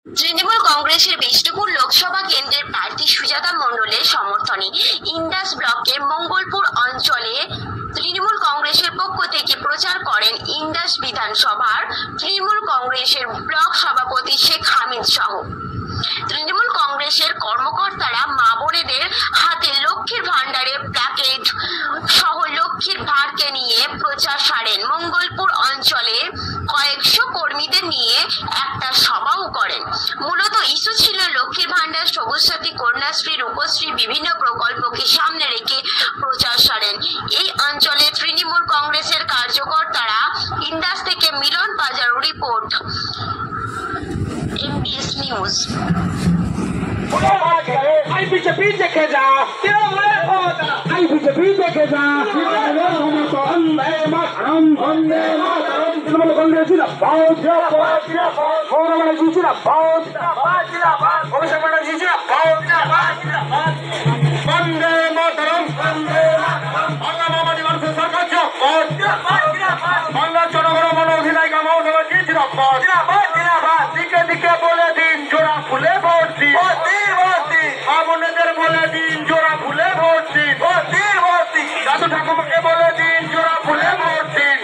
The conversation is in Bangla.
তৃণমূল কংগ্রেসের বিষ্ণুপুর লোকসভা কেন্দ্রের প্রার্থী সুজাতা মণ্ডলের সমর্থনে ইন্দাস ব্লকের মঙ্গলপুর অঞ্চলে তৃণমূল কংগ্রেসের পক্ষ থেকে প্রচার করেন ইন্দাস বিধানসভার তৃণমূল কংগ্রেসের ব্লক সভাপতি শেখ হামিদ সহ। তৃণমূল কংগ্রেসের কর্মকর্তারা মা বোনেদের হাতে লক্ষ্মীর ভান্ডারে প্ল্যাকেট সহ লক্ষ্মীর ভারকে নিয়ে প্রচার সারেন। মঙ্গলপুর অঞ্চলে কয়েকশো কর্মীদের নিয়ে একটা সভাও করেন। মূলত ইস্যু ছিল লক্ষ্মীর ভান্ডার, সবুজ সাথী, কন্যাশ্রী, রূপশ্রী বিভিন্ন প্রকল্পকে সামনে রেখে প্রচার সারেন। এই অঞ্চলে তৃণমূল কংগ্রেসের কার্যকর্তারা ইন্দাস থেকে মিলন বাজারু রিপোর্ট, MBS নিউজ। बीजेपी देखेगा बीजेपी देखेगा तृणमूल कांग्रेस वंदे मातरम বাংলা মামাটি মানুষের সরকার বাংলা জনগণ মন অধিনায়িকা মমতা দিকে দিকে বলে দিন জোড়া ফুলে ভোট দিন, বোনেদের বলে দিন জোড়া ফুলে ভোট দিন, দাদু ঠাকুমাকে বলে দিন জোড়া ফুলে ভোট দিন।